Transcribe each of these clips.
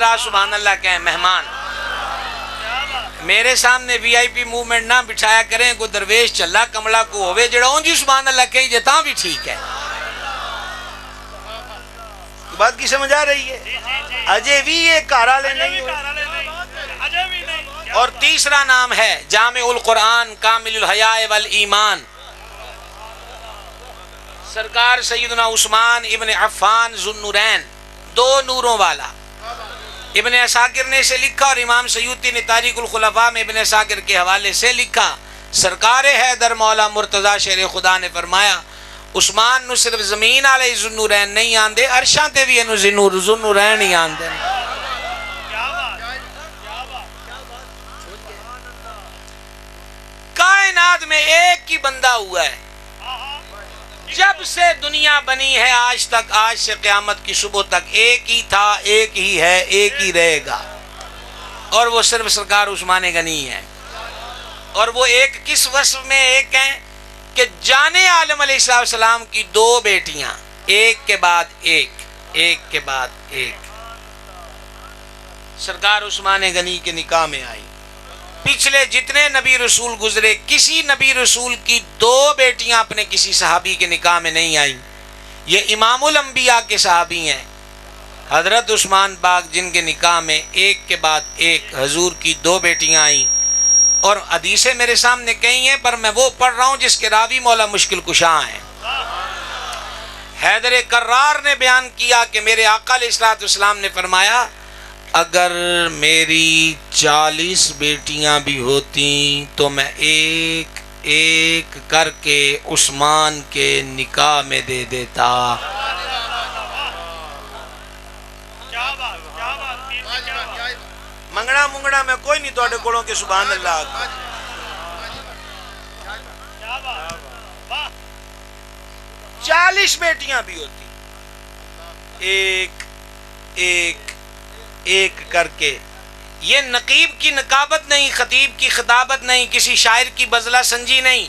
ذرا سبحان اللہ کہیں مہمان. میرے سامنے وی آئی پی موومنٹ نہ بٹھایا کریں, کوئی درویش چلا کملا کو ہوئے جڑا اون جی سبحان اللہ کہیں جتاں بھی ٹھیک ہے. بات کی سمجھ آ رہی ہے؟ اجے بھی یہ کارا لے نہیں ہوئے. اور تیسرا نام ہے جامع القرآن کامل الحیاء والایمان, سرکار سیدنا عثمان ابن عفان ذو النورین, 2 نوروں والا. ابن عساکر نے اسے لکھا اور امام سیوطی نے تاریخ الخلفاء میں ابن عساکر کے حوالے سے لکھا. سرکار حیدر مولا مرتضی شیر خدا نے فرمایا عثمان نو صرف زمین علیہ ذو النورین نہیں آندے, عرشاں تے بھی انو ذو النورین ہی آندے. کائنات میں ایک ہی بندہ ہوا ہے جب سے دنیا بنی ہے آج تک, آج سے قیامت کی صبح تک, ایک ہی تھا, ایک ہی ہے, ایک ہی رہے گا, اور وہ صرف سرکار عثمان غنی ہے. اور وہ ایک کس وصف میں ایک ہیں کہ جانے عالم علیہ السلام کی 2 بیٹیاں ایک کے بعد ایک, ایک کے بعد ایک سرکار عثمان غنی کے نکاح میں آئی. پچھلے جتنے نبی رسول گزرے کسی نبی رسول کی 2 بیٹیاں اپنے کسی صحابی کے نکاح میں نہیں آئیں. یہ امام الانبیاء کے صحابی ہیں حضرت عثمان پاک, جن کے نکاح میں ایک کے بعد ایک حضور کی 2 بیٹیاں آئیں. اور حدیثیں میرے سامنے کئی ہیں پر میں وہ پڑھ رہا ہوں جس کے راوی مولا مشکل کشاں ہیں. حیدر کرار نے بیان کیا کہ میرے آقا علیہ السلام نے فرمایا اگر میری 40 بیٹیاں بھی ہوتی تو میں ایک ایک کر کے عثمان کے نکاح میں دے دیتا. منگڑا منگڑا میں کوئی نہیں توڑے کولوں کے سبحان اللہ. 40 بیٹیاں بھی ہوتی ایک ایک ایک کر کے. یہ نقیب کی نقابت نہیں, خطیب کی خطابت نہیں, کسی شاعر کی بزلہ سنجی نہیں,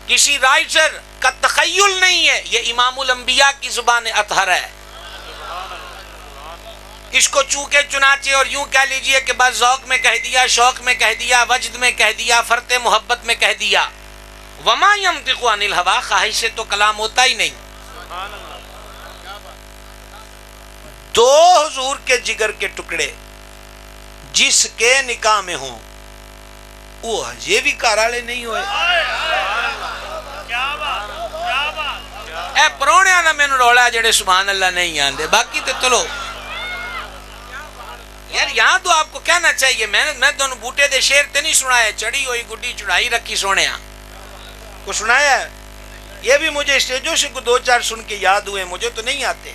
کسی رائٹر کا تخیل نہیں ہے, یہ امام الانبیاء کی زبان اطہر ہے. اس کو چونکہ چنانچہ اور یوں کہہ لیجئے کہ بس ذوق میں کہہ دیا, شوق میں کہہ دیا, وجد میں کہہ دیا, فرط محبت میں کہہ دیا. وما ينطق عن الهوى, خواہش سے تو کلام ہوتا ہی نہیں. 2 حضور کے جگر کے ٹکڑے جس کے نکاح میں ہوں وہ یہ بھی کارالے نہیں ہوئے. اے پرونے آنا میں نے رولا جڑے سبحان اللہ نہیں آندے, باقی تو چلو یار یہاں تو آپ کو کہنا چاہیے. میں دونوں بوٹے دے شیر تے نہیں سنایا, چڑھی ہوئی گڈی چڑھائی رکھی سونے کو سنایا ہے. یہ بھی مجھے اسٹیجوں سے 2-4 سن کے یاد ہوئے, مجھے تو نہیں آتے.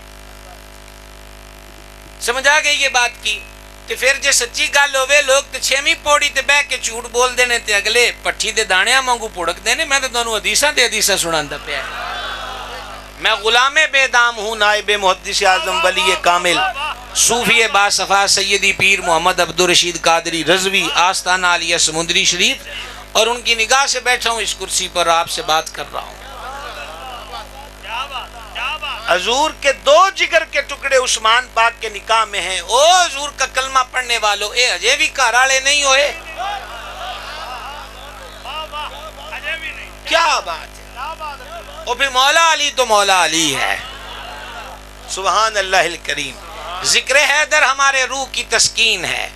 سمجھ آ گئی یہ بات کی. تے پھر جے سچی گل ہوئے لوگ تے 6ویں پوڑی تے بہ کے جھوٹ بول دینے تے اگلے پٹھی دے دانیاں مانگو پڑک دینے. میں تو دونوں حدیثاں تے حدیثاں سناندا پیا. میں غلام بے دام ہوں, نائب محدث اعظم ولی کامل, صوفی باصفا سیدی پیر محمد عبدالرشید قادری رضوی, آستانہ عالیہ سمندری شریف, اور ان کی نگاہ سے بیٹھا ہوں اس کرسی پر, آپ سے بات کر رہا ہوں. حضور کے 2 جگر کے ٹکڑے عثمان پاک کے نکاح میں ہیں. او حضور کا کلمہ پڑھنے والوں, اے اجے بھی کارالے نہیں ہوئے. کیا بات ہے. اور پھر مولا علی تو مولا علی ہے, سبحان اللہ الکریم. ذکر حیدر ہمارے روح کی تسکین ہے.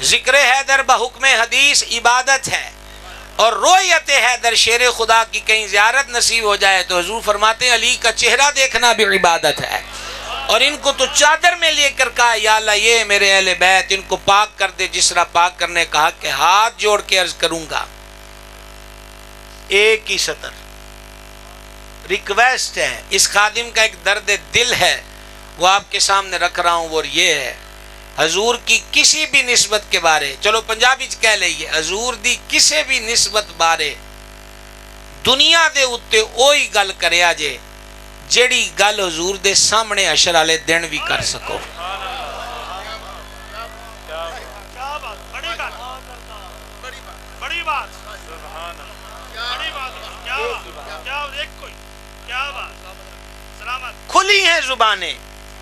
ذکر حیدر بحکم حدیث عبادت ہے, اور رویت حیدر شیر خدا کی کہیں زیارت نصیب ہو جائے تو حضور فرماتے ہیں علی کا چہرہ دیکھنا بھی عبادت ہے. اور ان کو تو چادر میں لے کر کہا یا اللہ یہ میرے اہل بیت, ان کو پاک کر دے جس طرح پاک کرنے کہا کہ ہاتھ جوڑ کے عرض کروں گا. ایک ہی سطر ریکویسٹ ہے, اس خادم کا ایک درد دل ہے, وہ آپ کے سامنے رکھ رہا ہوں. وہ یہ ہے حضور کی کسی بھی نسبت کے بارے, چلو پنجابی کہہ لئیے, حضور دی کسی بھی نسبت بارے دنیا دے اتے اوہی گل کریا جے جیڑی گل حضور دے سامنے عشر والے دن بھی کر سکو. کھلی ہیں زبانیں,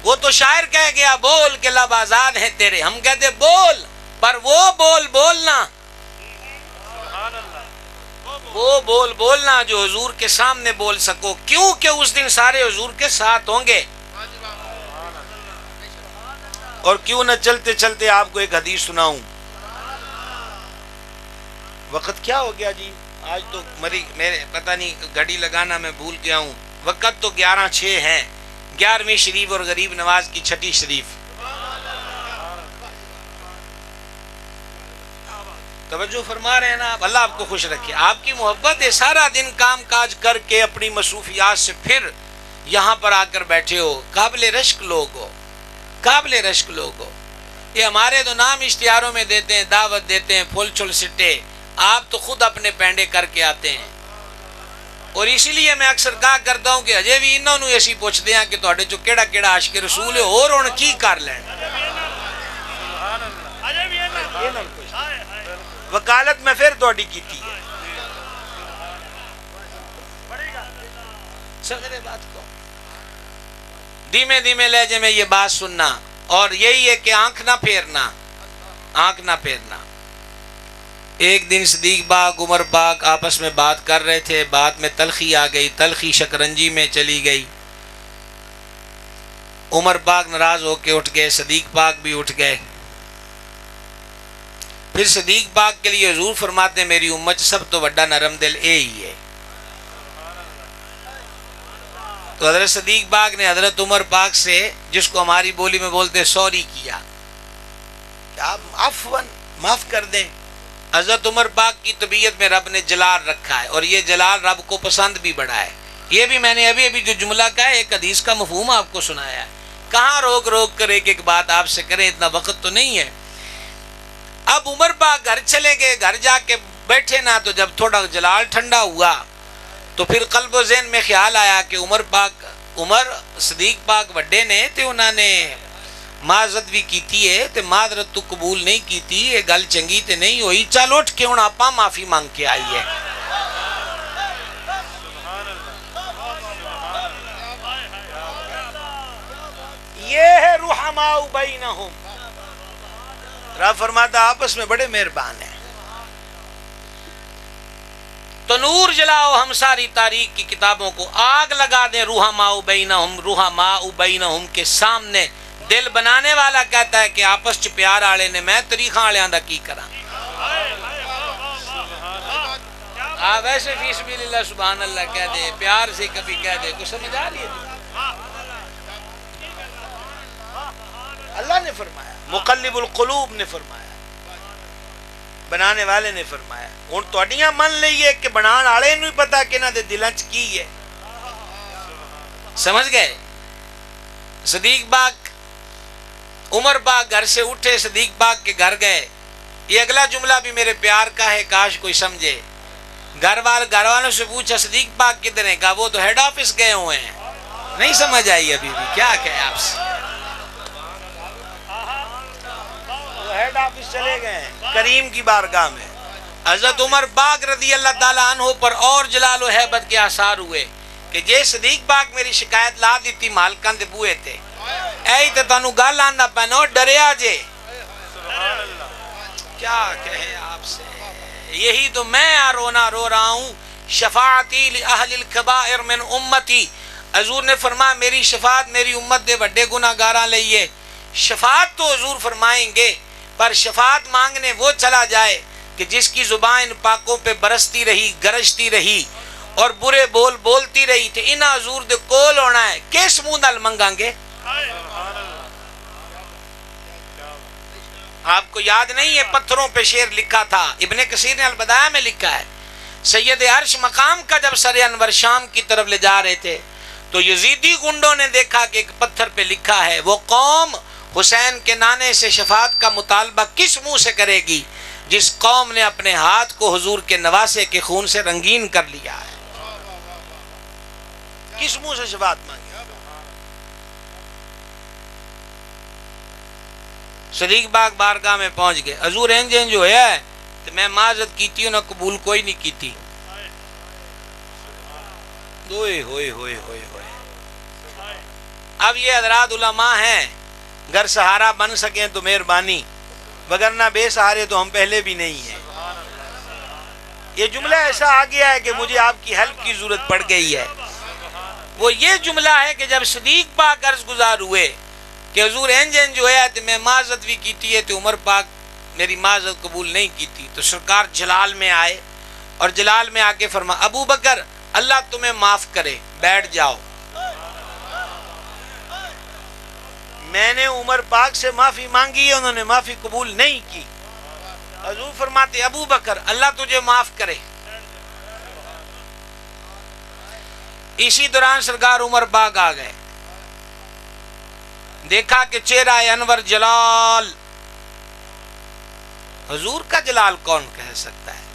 وہ تو شاعر کہہ گیا بول کے لب آزاد ہیں تیرے، ہم کہتے بول پر وہ بول بولنا، وہ بول بولنا جو حضور کے سامنے بول سکو، کیوں کہ اس دن سارے حضور کے ساتھ ہوں گے۔ اور کیوں نہ چلتے چلتے آپ کو ایک حدیث سناؤں۔ وقت کیا ہو گیا جی؟ آج تو میرے پتہ نہیں گھڑی لگانا میں بھول گیا ہوں، وقت تو 11:06 ہیں، 11ویں شریف اور غریب نواز کی 6ٹھی شریف۔ توجہ فرما رہے ہیں نا آپ؟ اللہ آپ کو خوش رکھے، آپ کی محبت ہے، سارا دن کام کاج کر کے اپنی مصروفیات سے پھر یہاں پر آ کر بیٹھے ہو، قابل رشک لوگ ہو، قابل رشک لوگ ہو۔ یہ ہمارے تو نام اشتہاروں میں دیتے ہیں، دعوت دیتے ہیں، پھول چھل سٹے، آپ تو خود اپنے پینڈے کر کے آتے ہیں۔ اور اسی لیے میں اکثر کہا کرتا ہوں کہ اجے بھی انہوں نے ایسی پوچھتے ہیں کہ تھوڑے جو کیڑا کیڑا عاشق رسول ہے اور ان کی کر لین وکالت میں پھر توڑی کی تھی سمجھے بات کو۔ دھیمے دھیمے لہجے میں یہ بات سننا، اور یہی ہے کہ آنکھ نہ پھیرنا، آنکھ نہ پھیرنا۔ ایک دن صدیق پاک عمر پاک آپس میں بات کر رہے تھے، بات میں تلخی آ گئی، تلخی شکنجی میں چلی گئی۔ عمر پاک ناراض ہو کے اٹھ گئے، صدیق پاک بھی اٹھ گئے۔ پھر صدیق پاک کے لیے حضور فرماتے ہیں میری امت سب تو بڑا نرم دل اے ہی ہے۔ تو حضرت صدیق پاک نے حضرت عمر پاک سے، جس کو ہماری بولی میں بولتے سوری کیا کہ آپ عفواً معاف کر دیں۔ حضرت عمر پاک کی طبیعت میں رب نے جلال رکھا ہے، اور یہ جلال رب کو پسند بھی بڑا ہے۔ یہ بھی میں نے ابھی جو جملہ کہا ہے ایک حدیث کا مفہوم آپ کو سنایا ہے، کہاں روک روک کر ایک بات آپ سے کریں، اتنا وقت تو نہیں ہے۔ اب عمر پاک گھر چلے گئے، گھر جا کے بیٹھے نا، تو جب تھوڑا جلال ٹھنڈا ہوا تو پھر قلب و ذہن میں خیال آیا کہ عمر صدیق پاک وڈے نے تے انہوں نے معذرت بھی کیتی ہے تے معذرت تو قبول نہیں کیتی، یہ گل چنگی تے نہیں ہوئی، چل اٹھ کے ہوں آپاں معافی مانگ کے آئیے۔ یہ ہے رحماء بینہم، رب فرماتا آپس میں بڑے مہربان ہیں۔ تو نور جلاؤ ہم ساری تاریخ کی کتابوں کو، آگ لگا دیں رحماء بینہم کے سامنے۔ دل بنانے والا کہتا ہے کہ آپس چ پیار آلے نے میں طریقہ آلیاں دا کی کراں۔ آپ ایسے فی سبیل اللہ سبحان اللہ کہہ دے، پیار سے کبھی کہہ دے، کچھ سمجھ آ رہی ہے؟ اللہ نے فرمایا، مقلب القلوب نے فرمایا، بنانے والے نے فرمایا۔ ہن تہاڈیاں من لئیے کہ بنان والے نوں ہی پتہ کہ انہاں دے دلاں چ کی ہے۔ سمجھ گئے؟ صدیق پاک عمر پاک گھر سے اٹھے، صدیق پاک کے گھر گئے۔ یہ اگلا جملہ بھی میرے پیار کا ہے، کاش کوئی سمجھے۔ گھر والوں سے پوچھا صدیق پاک کدھر ہیں؟ کہا وہ تو ہیڈ آفس گئے ہوئے ہیں۔ نہیں سمجھ آئی ابھی بھی؟ کیا کہے آپ سے؟ وہ ہیڈ آفس چلے گئے ہیں کریم کی بارگاہ میں۔ حضرت عمر پاک رضی اللہ تعالیٰ عنہ پر اور جلال و ہیبت کے آثار ہوئے کہ جے صدیق پاک میری شکایت لا دیتی مالکاں دے بوئے تھے، اے تے تانوں گل آندا پینو ڈریا جے۔ کیا کہے آپ سے؟ یہی تو میں رونا رو رہا ہوں، شفاعتی لأہل الکبائر من امتی۔ حضور نے فرمایا میری شفاعت میری امت دے بڑے گناہگاراں لئیے۔ شفاعت تو حضور فرمائیں گے، پر شفاعت مانگنے وہ چلا جائے کہ جس کی زبان ان پاکوں پہ برستی رہی، گرجتی رہی اور برے بول بولتی رہی تھے، انہاں حضور دے کول ہونا ہے، کس منہ نال منگاں گے؟ آپ کو یاد نہیں ہے پتھروں پہ شعر لکھا تھا، ابن کثیر نے البدایہ میں لکھا ہے، سید عرش مقام کا جب سر انور شام کی طرف لے جا رہے تھے تو یزیدی گنڈوں نے دیکھا کہ ایک پتھر پہ لکھا ہے وہ قوم حسین کے نانے سے شفاعت کا مطالبہ کس منہ سے کرے گی جس قوم نے اپنے ہاتھ کو حضور کے نواسے کے خون سے رنگین کر لیا ہے۔ کس منہ سے شفاعت مانگی؟ صدیق پاک بارگاہ میں پہنچ گئے، حضور انج جو ہے تو میں معذرت کیتی ہوں، نہ قبول کوئی نہیں کیتی۔ ہوئے ہوئے ہوئے ہوئے ہوئے اب یہ حضرات علماء ہیں، گر سہارا بن سکیں تو مہربانی، وگرنہ بے سہارے تو ہم پہلے بھی نہیں ہیں۔ یہ جملہ ایسا آ گیا ہے کہ مجھے آپ کی ہیلپ کی ضرورت پڑ گئی ہے۔ وہ یہ جملہ ہے کہ جب صدیق پاک عرض گزار ہوئے کہ حضور انجن جو ہے تو میں معذرت بھی کیتی ہے، تو عمر پاک میری معذرت قبول نہیں کیتی، تو سرکار جلال میں آئے اور جلال میں آ کے فرما ابو بکر اللہ تمہیں معاف کرے، بیٹھ جاؤ۔ میں نے عمر پاک سے معافی مانگی ہے، انہوں نے معافی قبول نہیں کی۔ حضور فرماتے ابو بکر اللہ تجھے معاف کرے۔ اسی دوران سرکار عمر پاک آ گئے، دیکھا کہ چہرہ انور جلال، حضور کا جلال کون کہہ سکتا ہے؟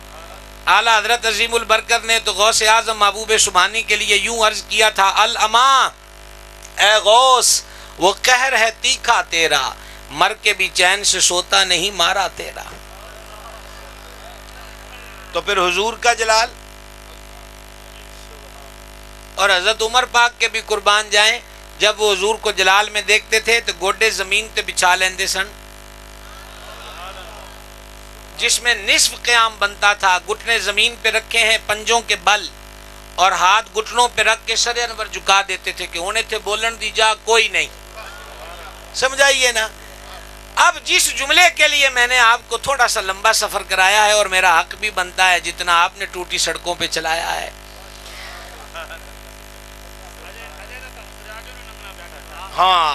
اعلیٰ حضرت عظیم البرکت نے تو غوث اعظم محبوب سبحانی کے لیے یوں عرض کیا تھا الاما اے غوث وہ قہر ہے تیکھا تیرا، مر کے بھی چین سے سوتا نہیں مارا تیرا۔ تو پھر حضور کا جلال اور حضرت عمر پاک کے بھی قربان جائیں، جب وہ حضور کو جلال میں دیکھتے تھے تو گوڈے زمین تے بچھا لیندے سن، جس میں نصف قیام بنتا تھا، گھٹنے زمین پہ رکھے ہیں پنجوں کے بل، اور ہاتھ گھٹنوں پہ رکھ کے سر انور جھکا دیتے تھے کہ انہیں تھے بولن دی جا کوئی نہیں۔ سمجھائیے نا۔ اب جس جملے کے لیے میں نے آپ کو تھوڑا سا لمبا سفر کرایا ہے، اور میرا حق بھی بنتا ہے جتنا آپ نے ٹوٹی سڑکوں پہ چلایا ہے، ہاں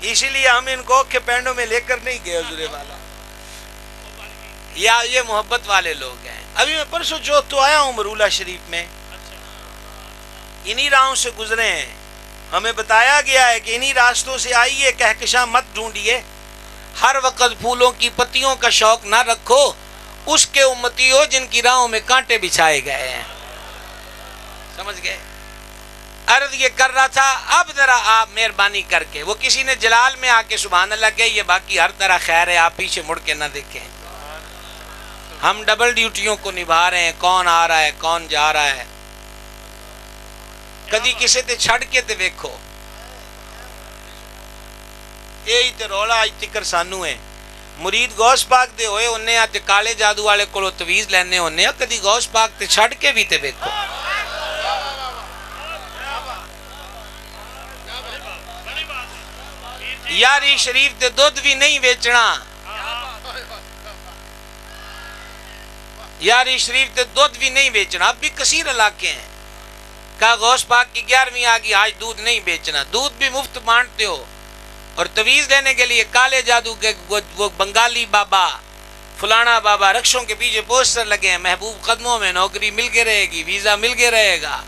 اسی لیے ہم ان کو کہ پینڈوں میں لے کر نہیں گئے حضور والا، یا یہ محبت والے لوگ ہیں۔ ابھی میں پرسوں چوتھ تو آیا ہوں مرولہ شریف میں، انہی راہوں سے گزرے ہیں، ہمیں بتایا گیا ہے کہ انہی راستوں سے آئیے، کہکشاں مت ڈھونڈیے، ہر وقت پھولوں کی پتیوں کا شوق نہ رکھو، اس کے امتی ہو جن کی راہوں میں کانٹے بچھائے گئے ہیں۔ سمجھ گئے؟ عرض یہ کر رہا تھا اب ذرا آپ مہربانی کر کے، وہ کسی نے جلال میں آ کے سبحان اللہ کہے، یہ باقی ہر طرح خیر ہے، آپ پیچھے مڑ کے نہ دیکھیں، ہم ڈبل ڈیوٹیوں کو نبھا رہے ہیں، کون آ رہا ہے کون جا رہا ہے، کدی کسی تے چھڑ کے تے ویکھو، یہی تے رولا اج تکر سانو ہے، مرید غوث پاک دے ہوئے انہیں آتے کالے جادو والے کو تویز لینے ہونے، کدی غوث پاک تے چھڑ کے بھی تے ویکھو۔ یاری شریف تے دودھ بھی نہیں بیچنا، یاری شریف تے دودھ بھی نہیں بیچنا، اب بھی کثیر علاقے ہیں، کہا غوث پاک کی 11ویں آگی آج دودھ نہیں بیچنا، دودھ بھی مفت بانٹتے ہو، اور تویز لینے کے لیے کالے جادو کے وہ بنگالی بابا فلانا بابا رکشوں کے پیچھے پوسٹر لگے ہیں، محبوب قدموں میں نوکری مل کے رہے گی، ویزا مل کے رہے گا،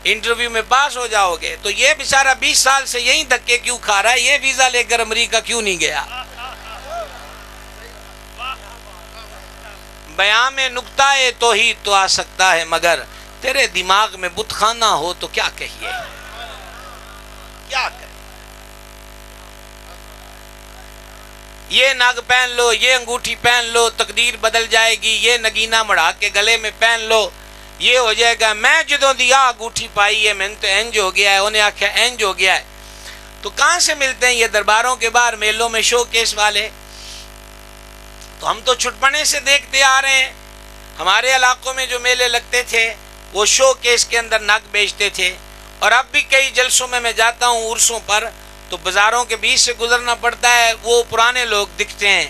انٹرویو میں پاس ہو جاؤ گے، تو یہ بیچارہ 20 سال سے یہیں دھکے کیوں کھا رہا ہے، یہ ویزا لے کر امریکہ کیوں نہیں گیا؟ بیان میں نکتہ توحید تو آ سکتا ہے، مگر تیرے دماغ میں بت خانہ ہو تو کیا کہیے، کیا کہے؟ یہ نگ پہن لو، یہ انگوٹھی پہن لو، تقدیر بدل جائے گی، یہ نگینہ مڑا کے گلے میں پہن لو، یہ ہو جائے گا، میں جدوں دیا انگوٹھی پائی ہے میں نے تو انج ہو گیا ہے، انہیں آکھیا انج ہو گیا ہے۔ تو کہاں سے ملتے ہیں یہ درباروں کے باہر میلوں میں شو کیس والے؟ تو ہم تو چھٹپنے سے دیکھتے آ رہے ہیں، ہمارے علاقوں میں جو میلے لگتے تھے وہ شو کیس کے اندر نگ بیچتے تھے، اور اب بھی کئی جلسوں میں جاتا ہوں عرسوں پر تو بازاروں کے بیچ سے گزرنا پڑتا ہے، وہ پرانے لوگ دکھتے ہیں۔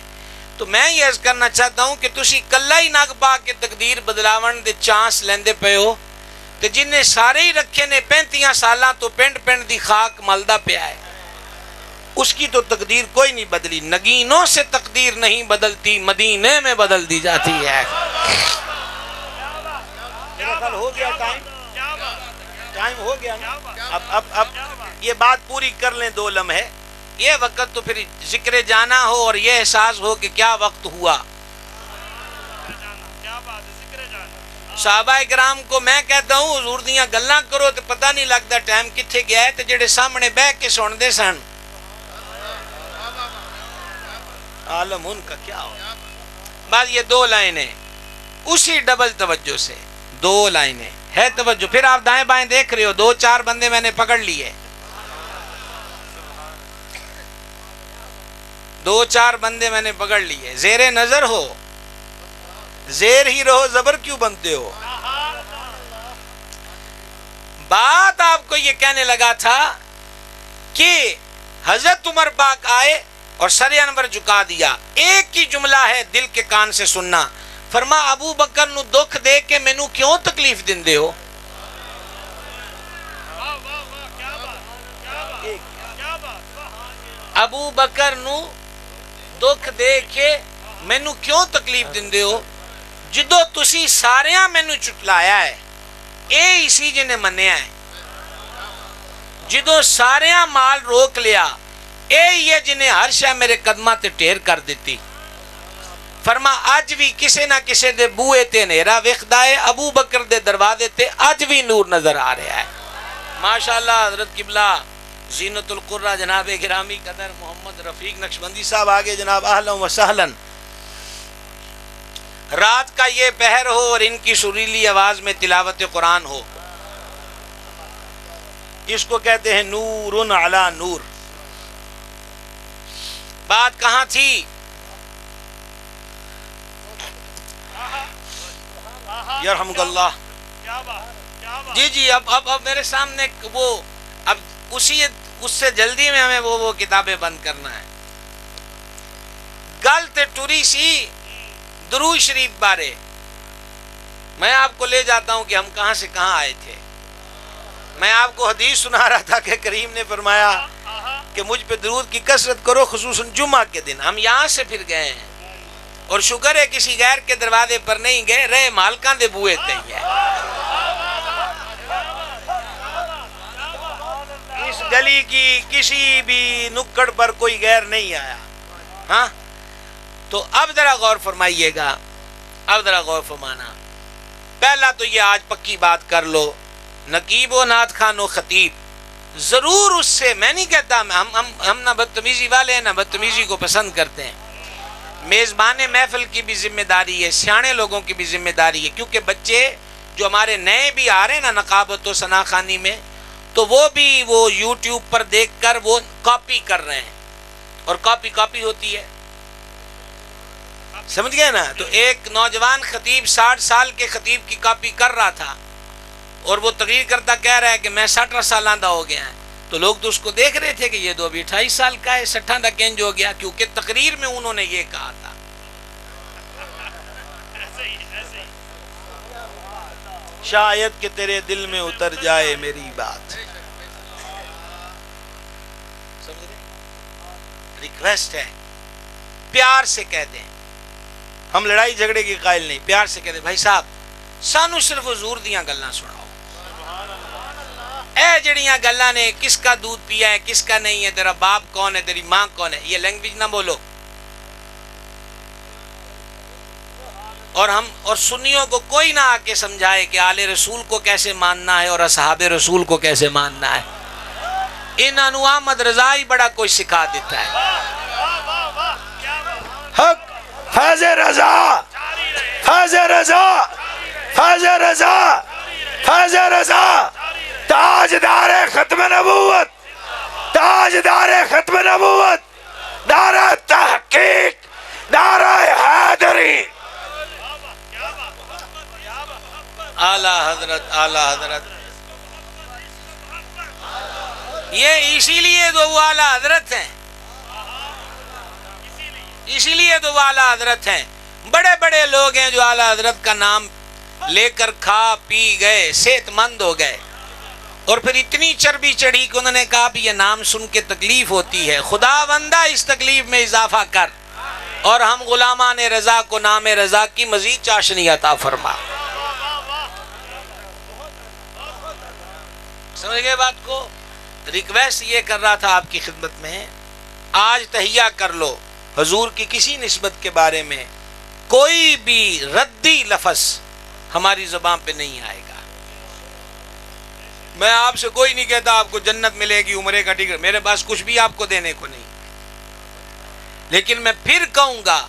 تو میں یہ عرض کرنا چاہتا ہوں کہ تسی کلا ہی نگ پا کے تقدیر بدلاون دے چانس لیندے پے ہو، تو جن نے سارے ہی رکھے نے 35 سالاں تو پنڈ پنڈ دی خاک ملدا پیا ہے، اس کی تو تقدیر کوئی نہیں بدلی، نگینوں سے تقدیر نہیں بدلتی، مدینے میں بدل دی جاتی ہے۔ میرا خیال ہو گیا ٹائم ہو گیا نا، اب یہ بات پوری کر لیں 2 لمحے، یہ وقت تو پھر ذکر جانا ہو اور یہ احساس ہو کہ کیا وقت ہوا۔ صحابہ کرام کو میں کہتا ہوں حضور دیاں گلاں کرو تو پتہ نہیں لگتا ٹائم کتھے گیا ہے، تے جڑے سامنے بہ کے سن دے سن عالم ان کا کیا ہو۔ بس یہ 2 لائنیں اسی ڈبل توجہ سے، 2 لائنیں ہے توجہ، پھر آپ دائیں بائیں دیکھ رہے ہو، 2-4 بندے میں نے پکڑ لیے، دو چار بندے میں نے پکڑ لیے. زیر نظر ہو, زیر ہی رہو, زبر کیوں بنتے ہو؟ بات آپ کو یہ کہنے لگا تھا کہ حضرت عمر پاک آئے اور سر انور جھکا دیا. ایک ہی جملہ ہے دل کے کان سے سننا. فرما ابو بکر نو دکھ دے کے مینو کیوں تکلیف دیندے ہو؟ ابو بکر نو دکھ دے کے مینو کیوں تکلیف دیندے ہو؟ جدو تسی ساریاں مینو چٹلایا ہے, اے اسی جی نے منیا ہے. جدو ساریاں مال روک لیا, اے یہ جنہیں ہر شے میرے قدمہ تے ٹھیر کر دیتی. فرما اج بھی کسے نہ کسے دے بوئے تے نیرا وکھدا ہے, ابو بکر دے دروازے تے اج بھی نور نظر آ رہا ہے. ماشاءاللہ حضرت قبلہ زینت القرہ جناب گرامی قدر محمد رفیق نقشبندی صاحب آگے جناب اہلا و سہلا. رات کا یہ پہر ہو اور ان کی سریلی آواز میں تلاوت قرآن ہو, اس کو کہتے ہیں نور علی نور. بات کہاں تھی؟ یرحمک اللہ. جی جی اب میرے سامنے وہ اب اس سے جلدی میں ہمیں وہ کتابیں بند کرنا ہے. گل تے ٹری سی درود شریف بارے. میں آپ کو لے جاتا ہوں کہ ہم کہاں سے کہاں آئے تھے. میں آپ کو حدیث سنا رہا تھا کہ کریم نے فرمایا کہ مجھ پہ درود کی کثرت کرو خصوصاً جمعہ کے دن. ہم یہاں سے پھر گئے ہیں اور شکر ہے کسی غیر کے دروازے پر نہیں گئے, رہے مالکان دے بوئے تے ہی ہے. اس گلی کی کسی بھی نکڑ پر کوئی غیر نہیں آیا. ہاں تو اب ذرا غور فرمائیے گا, اب ذرا غور فرمانا. پہلا تو یہ آج پکی بات کر لو, نقیب و نعت خان و خطیب ضرور اس سے, میں نہیں کہتا ہم نہ بدتمیزی والے ہیں نہ بدتمیزی کو پسند کرتے ہیں. میزبان محفل کی بھی ذمہ داری ہے, سیانے لوگوں کی بھی ذمہ داری ہے, کیونکہ بچے جو ہمارے نئے بھی آ رہے ہیں نا نقابت و ثنا خوانی میں, تو وہ بھی وہ یوٹیوب پر دیکھ کر وہ کاپی کر رہے ہیں, اور کاپی ہوتی ہے, سمجھ گئے نا. تو ایک نوجوان خطیب 60 سال کے خطیب کی کاپی کر رہا تھا اور وہ تقریر کرتا کہہ رہا ہے کہ میں 60 سالہ ہو گیا ہے. تو لوگ تو اس کو دیکھ رہے تھے کہ یہ تو ابھی 28 سال کا ہے, 60 تک کینج ہو گیا, کیونکہ تقریر میں انہوں نے یہ کہا تھا. شاید کہ تیرے دل میں اتر جائے میری بات. ریکویسٹ ہے, پیار سے کہہ دیں. ہم لڑائی جھگڑے کی قائل نہیں, پیار سے کہہ دیں بھائی صاحب سانو صرف حضور دیاں گلاں سناؤ. اے جڑیاں گلاں نے کس کا دودھ پیا ہے کس کا نہیں ہے, تیرا باپ کون ہے تیری ماں کون ہے, یہ لینگویج نہ بولو. اور سنیوں کو کوئی نہ آ کے سمجھائے کہ آل رسول کو کیسے ماننا ہے اور اصحاب رسول کو کیسے ماننا ہے. انہاں نو احمد رضا ہی بڑا کوئی سکھا دیتا ہے. حق فیض رضا, فیض رضا, فیض رضا, فیض رضا, تاجدار ختم نبوت, تاجدار ختم نبوت, دار تحقیق, دار حیدری. اعلیٰ حضرت, اعلیٰ حضرت. یہ اسی لیے تو وہ اعلیٰ حضرت ہیں, اسی لیے تو وہ اعلیٰ حضرت ہیں. بڑے بڑے لوگ ہیں جو اعلیٰ حضرت کا نام لے کر کھا پی گئے, صحت مند ہو گئے, اور پھر اتنی چربی چڑھی کہ انہوں نے کہا بھی یہ نام سن کے تکلیف ہوتی ہے, خدا بندہ اس تکلیف میں اضافہ کر, اور ہم غلامان رضا کو نام رضا کی مزید چاشنی عطا فرما. سمجھ گئے بات کو؟ ریکویسٹ یہ کر رہا تھا آپ کی خدمت میں, آج تہیہ کر لو حضور کی کسی نسبت کے بارے میں کوئی بھی ردی لفظ ہماری زبان پہ نہیں آئے گا. میں آپ سے کوئی نہیں کہتا آپ کو جنت ملے گی, عمرے کا ٹکٹ, میرے پاس کچھ بھی آپ کو دینے کو نہیں, لیکن میں پھر کہوں گا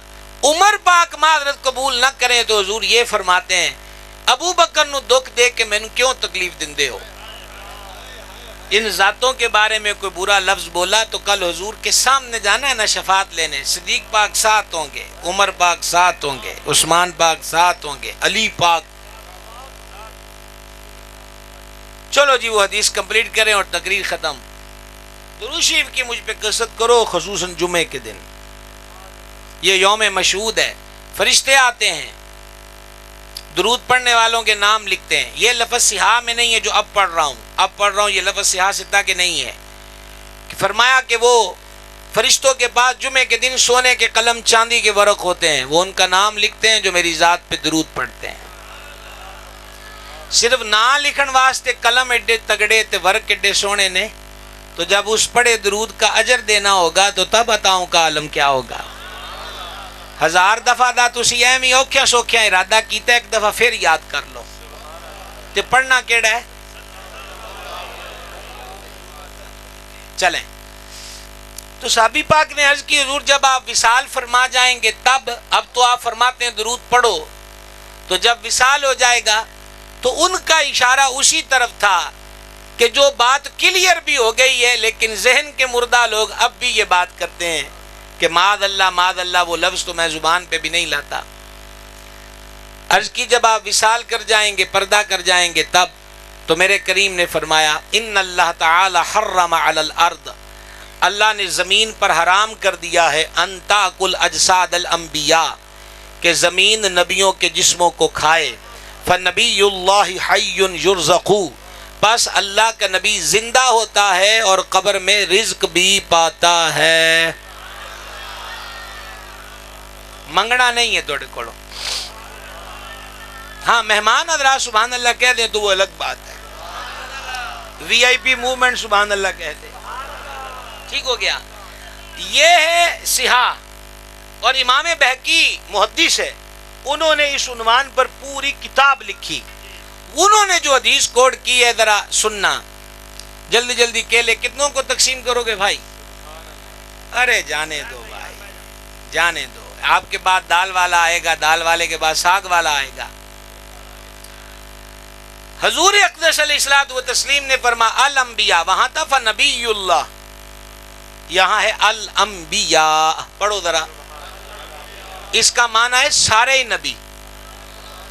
عمر پاک معذرت قبول نہ کریں تو حضور یہ فرماتے ہیں ابو بکر نو دکھ دے کے میں کیوں تکلیف دیندے ہو. ان ذاتوں کے بارے میں کوئی برا لفظ بولا تو کل حضور کے سامنے جانا ہے نا شفاعت لینے. صدیق پاک ساتھ ہوں گے، عمر پاک ساتھ ہوں گے، عثمان پاک ساتھ ہوں گے، علی پاک. چلو جی وہ حدیث کمپلیٹ کریں اور تقریر ختم. درود شریف کی مجھ پہ کثرت کرو، خصوصاً جمعے کے دن. یہ یوم مشہود ہے. فرشتے آتے ہیں، درود پڑھنے والوں کے نام لکھتے ہیں. یہ لفظ سیاہ میں نہیں ہے جو اب پڑھ رہا ہوں، یہ لفظ سیاہ ستا کے نہیں ہے. فرمایا کہ وہ فرشتوں کے پاس جمعے کے دن سونے کے قلم چاندی کے ورق ہوتے ہیں، وہ ان کا نام لکھتے ہیں جو میری ذات پہ درود پڑھتے ہیں. صرف نا لکھن واسطے قلم ایڈے تگڑے تے ورق ایڈے سونے نے، تو جب اس پڑھے درود کا اجر دینا ہوگا تو تب بتاؤں کا عالم کیا ہوگا. 1000 دفعہ دا تسی ایویں اوکھیاں سوکھیاں ارادہ کیتا، ایک دفعہ پھر یاد کر لو. تے پڑھنا کیڑا ہے؟ چلیں. تو صحابی پاک نے عرض کی حضور جب آپ وصال فرما جائیں گے تب. اب تو آپ فرماتے ہیں درود پڑھو، تو جب وصال ہو جائے گا تو ان کا اشارہ اسی طرف تھا کہ جو بات کلیئر بھی ہو گئی ہے لیکن ذہن کے مردہ لوگ اب بھی یہ بات کرتے ہیں کہ معاذ اللہ، وہ لفظ تو میں زبان پہ بھی نہیں لاتا. عرض کی جب آپ وصال کر جائیں گے، پردہ کر جائیں گے تب. تو میرے کریم نے فرمایا ان اللہ تعالی حرم علی الارض، اللہ نے زمین پر حرام کر دیا ہے ان تاکل اجساد الانبیاء، کہ زمین نبیوں کے جسموں کو کھائے. فنبی اللہ حی یرزق، بس اللہ کا نبی زندہ ہوتا ہے اور قبر میں رزق بھی پاتا ہے. منگنا نہیں ہے توڑے کوڑو. ہاں مہمان حضرات سبحان اللہ کہہ دیں تو وہ الگ بات ہے. وی آئی پی موومنٹ سبحان اللہ کہہ دیں. ٹھیک ہو گیا. یہ ہے سیاہ. اور امام بہقی محدث ہے، انہوں نے اس عنوان پر پوری کتاب لکھی. انہوں نے جو حدیث کوڈ کی ہے ذرا سننا. جلدی جلدی کیلے کتنوں کو تقسیم کرو گے بھائی؟ ارے جانے دو بھائی، جانے دو. آپ کے بعد دال والا آئے گا، دال والے کے بعد ساگ والا آئے گا. حضور اقدس علیہ الصلوۃ والتسلیم نے فرمایا الانبیاء، وہاں تھا فنبی اللہ، یہاں ہے الانبیاء. پڑھو ذرا. اس کا معنی ہے سارے نبی،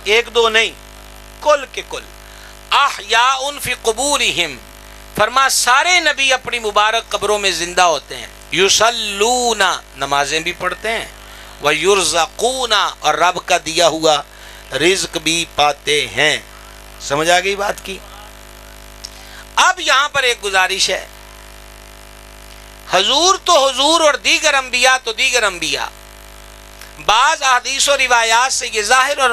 ایک دو نہیں، کل کے کل. احیاء فی قبورہم، فرما سارے نبی اپنی مبارک قبروں میں زندہ ہوتے ہیں. یصلون، نمازیں بھی پڑھتے ہیں. وَيُرْزَقُونَ، اور رب کا دیا ہوا رزق بھی پاتے ہیں. سمجھ آ گئی بات کی؟ اب یہاں پر ایک گزارش ہے. حضور تو حضور اور دیگر انبیاء تو دیگر انبیاء. بعض احادیث و روایات سے یہ ظاہر اور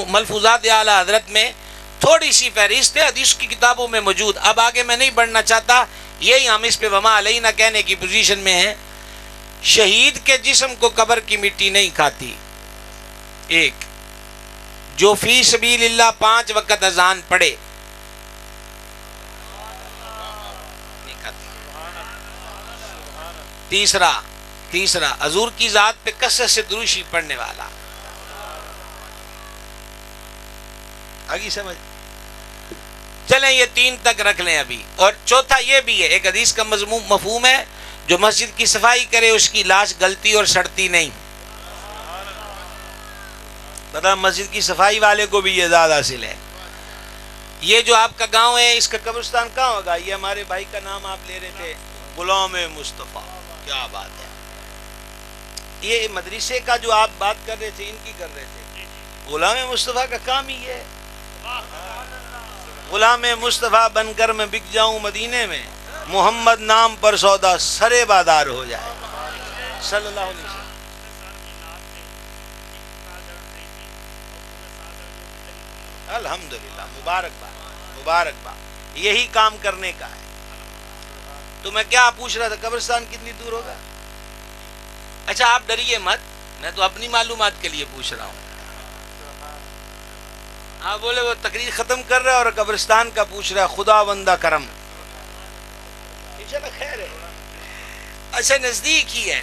ملفوظات اعلی حضرت میں تھوڑی سی فہرست ہے، حدیث کی کتابوں میں موجود. اب آگے میں نہیں بڑھنا چاہتا، یہی ہم اس پہ وما علینا کہنے کی پوزیشن میں ہیں. شہید کے جسم کو قبر کی مٹی نہیں کھاتی. ایک جو فی سبیل اللہ 5 وقت اذان پڑھے نہیں کھاتی. تیسرا حضور کی ذات پہ کثرت سے درود شریف پڑھنے والا. آگی سمجھ؟ چلیں یہ 3 تک رکھ لیں ابھی. اور چوتھا یہ بھی ہے، ایک حدیث کا مفہوم ہے، جو مسجد کی صفائی کرے اس کی لاش گلتی اور سڑتی نہیں. بتا مسجد کی صفائی والے کو بھی یہ زیادہ حاصل ہے. یہ جو آپ کا گاؤں ہے اس کا قبرستان کہاں ہوگا؟ یہ ہمارے بھائی کا نام آپ لے رہے تھے، غلام مصطفیٰ. کیا بات ہے. یہ مدرسے کا جو آپ بات کر رہے تھے ان کی کر رہے تھے. غلام مصطفیٰ کا کام ہی ہے. غلام مصطفیٰ بن کر میں بک جاؤں مدینے میں، محمد نام پر سودا سرے بازار ہو جائے. صلی اللہ علیہ وسلم. الحمدللہ، مبارکباد. یہی کام کرنے کا ہے. تو میں کیا پوچھ رہا تھا، قبرستان کتنی دور ہوگا؟ اچھا آپ ڈریے مت، میں تو اپنی معلومات کے لیے پوچھ رہا ہوں. آپ بولے وہ تقریر ختم کر رہا ہے اور قبرستان کا پوچھ رہا ہے. خدا بندہ کرم. چلو خیر ہے، اچھا نزدیک ہی ہے.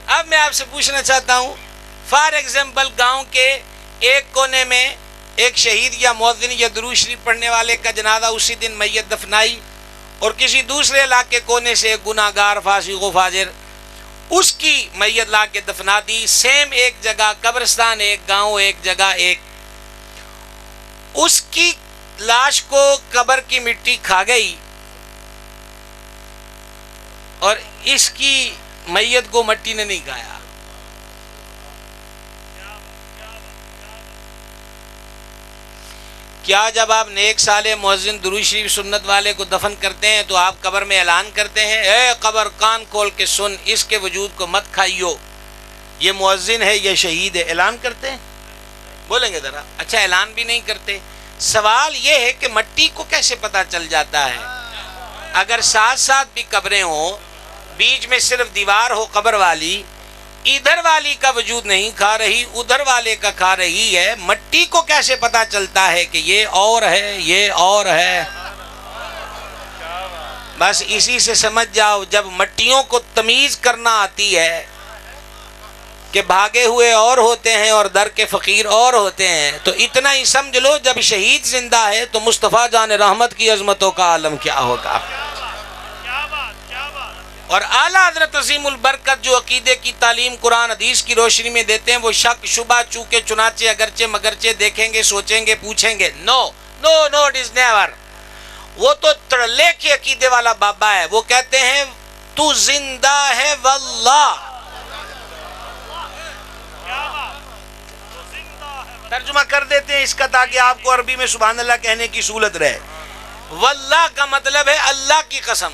اب میں آپ سے پوچھنا چاہتا ہوں، فار ایگزامپل گاؤں کے ایک کونے میں ایک شہید یا مؤذن یا درود شریف پڑھنے والے کا جنازہ اسی دن میت دفنائی، اور کسی دوسرے علاقے کونے سے گناہگار فاسق و فاجر، اس کی میت لا کے دفنا دی، سیم ایک جگہ، قبرستان ایک، گاؤں ایک، جگہ ایک، اس کی لاش کو قبر کی مٹی کھا گئی اور اس کی میت کو مٹی نے نہیں کھایا۔ کیا جب آپ نیک صالح مؤذن درود شریف سنت والے کو دفن کرتے ہیں تو آپ قبر میں اعلان کرتے ہیں اے قبر کان کھول کے سن، اس کے وجود کو مت کھائیو، یہ مؤذن ہے، یہ شہید ہے، اعلان کرتے ہیں؟ بولیں گے ذرا؟ اچھا اعلان بھی نہیں کرتے۔ سوال یہ ہے کہ مٹی کو کیسے پتہ چل جاتا ہے؟ اگر ساتھ ساتھ بھی قبریں ہوں، بیچ میں صرف دیوار ہو قبر والی، ادھر والی کا وجود نہیں کھا رہی، ادھر والے کا کھا رہی ہے، مٹی کو کیسے پتا چلتا ہے کہ یہ اور ہے یہ اور ہے؟ بس اسی سے سمجھ جاؤ جب مٹیوں کو تمیز کرنا آتی ہے کہ بھاگے ہوئے اور ہوتے ہیں اور در کے فقیر اور ہوتے ہیں، تو اتنا ہی سمجھ لو جب شہید زندہ ہے تو مصطفیٰ جان رحمت کی عظمتوں کا عالم کیا ہوگا۔ اور اعلیٰ حضرت عظیم البرکت جو عقیدے کی تعلیم قرآن حدیث کی روشنی میں دیتے ہیں، وہ شک شبہ چونکہ چنانچہ اگرچہ مگرچہ دیکھیں گے سوچیں گے پوچھیں گے، نو اٹ از نیور۔ وہ تو تڑلے کے عقیدے والا بابا ہے، وہ کہتے ہیں تو زندہ ہے واللہ۔ ترجمہ کر دیتے ہیں اس کا تاکہ آپ کو عربی میں سبحان اللہ کہنے کی سہولت رہے۔ واللہ کا مطلب ہے اللہ کی قسم۔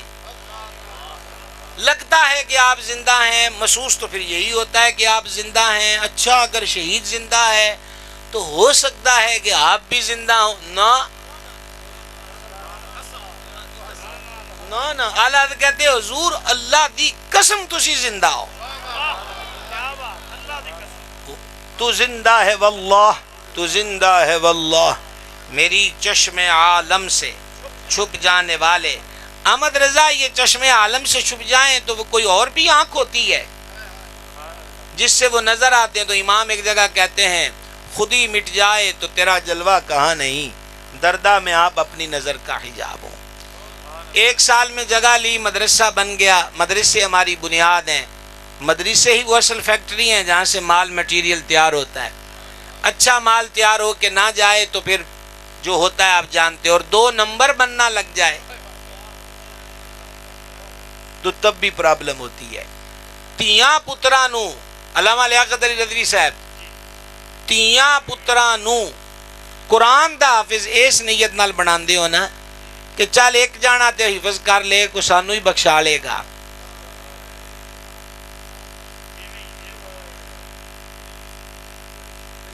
لگتا ہے کہ آپ زندہ ہیں، محسوس تو پھر یہی ہوتا ہے کہ آپ زندہ ہیں۔ اچھا اگر شہید زندہ ہے تو ہو سکتا ہے کہ آپ بھی زندہ ہوں۔ نہ اعلیٰ کہتے ہیں حضور اللہ دی قسم تسی زندہ ہو، تو زندہ ہے واللہ، تو زندہ ہے واللہ۔ میری چشم عالم سے چھپ جانے والے احمد رضا، یہ چشم عالم سے چھپ جائیں تو وہ کوئی اور بھی آنکھ ہوتی ہے جس سے وہ نظر آتے ہیں۔ تو امام ایک جگہ کہتے ہیں خود ہی مٹ جائے تو تیرا جلوہ کہاں نہیں، دردہ میں آپ اپنی نظر کا حجاب ہوں۔ 1 سال میں جگہ لی، مدرسہ بن گیا۔ مدرسے ہماری بنیاد ہیں، مدرسے ہی وہ اصل فیکٹری ہیں جہاں سے مال میٹیریل تیار ہوتا ہے۔ اچھا مال تیار ہو کے نہ جائے تو پھر جو ہوتا ہے آپ جانتے، اور 2 نمبر بننا لگ جائے تو تب بھی پرابلم ہوتی ہے۔ تیاں پترانو، علامہ لیاقت علی رضوی صاحب، تیاں پترانو قرآن دا حافظ اس نیت نال بناندے ہو نا کہ چل ایک جانا تے حفظ کر لے کو سانو ہی بخشا لے گا۔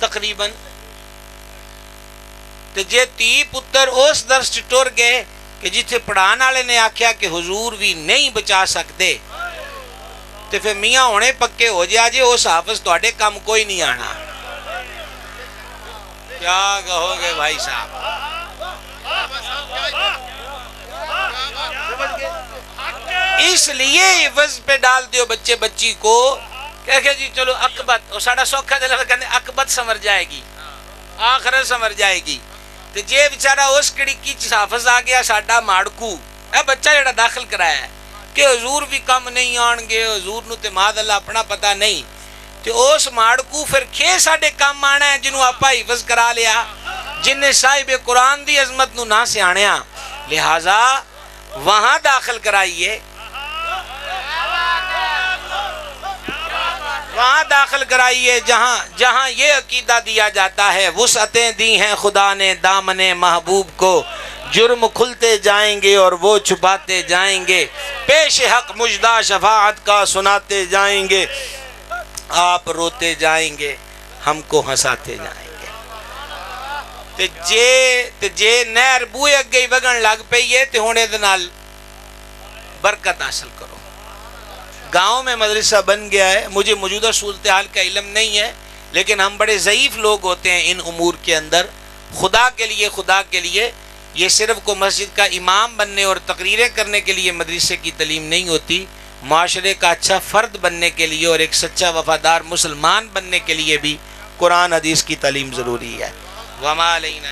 تقریباً تے جے 30 پتر اس درس چ ٹر گئے کہ جتھے پڑھان والے نے آکھیا کہ حضور بھی نہیں بچا سکتے، تے پھر میاں ہونے پکے ہو جا جے اس حافظ تواڈے کام کوئی نہیں آنا۔ کیا کہو گے بھائی صاحب؟ اس لیے حفظ پہ ڈال دیو بچے بچی کو کہ جی چلو اکبت، اور ساڑا سوکھا دل کہنے اکبت سمر جائے گی، آخرت سمر جائے گی۔ تے جے بیچارہ اس کڑکی چ حافظ آ گیا ساڈا ماڑکو، اے بچہ جڑا داخل کرایا ہے کہ حضور بھی کم نہیں آن گے، حضور نو تے ماد اللہ اپنا پتہ نہیں، تے اس ماڑکو پھر کھے ساڈے کام آنا ہے جنہوں آپا حفظ کرا لیا، جن نے صاحب قرآن دی عظمت نو نہ سیاںیا، لہٰذا وہاں داخل کرائیے، وہاں داخل کرائیے جہاں یہ عقیدہ دیا جاتا ہے وسعتیں دی ہیں خدا نے دامن محبوب کو، جرم کھلتے جائیں گے اور وہ چھپاتے جائیں گے، پیش حق مجدہ شفاعت کا سناتے جائیں گے، آپ روتے جائیں گے ہم کو ہنساتے جائیں گے۔ تے جے نہر بوئے اگے وگن لگ پئی ہے تے ہونے دنال برکت حاصل کرو۔ گاؤں میں مدرسہ بن گیا ہے، مجھے موجودہ صورتحال کا علم نہیں ہے، لیکن ہم بڑے ضعیف لوگ ہوتے ہیں ان امور کے اندر۔ خدا کے لیے یہ صرف کو مسجد کا امام بننے اور تقریریں کرنے کے لیے مدرسے کی تعلیم نہیں ہوتی، معاشرے کا اچھا فرد بننے کے لیے اور ایک سچا وفادار مسلمان بننے کے لیے بھی قرآن حدیث کی تعلیم ضروری ہے۔ وما علینا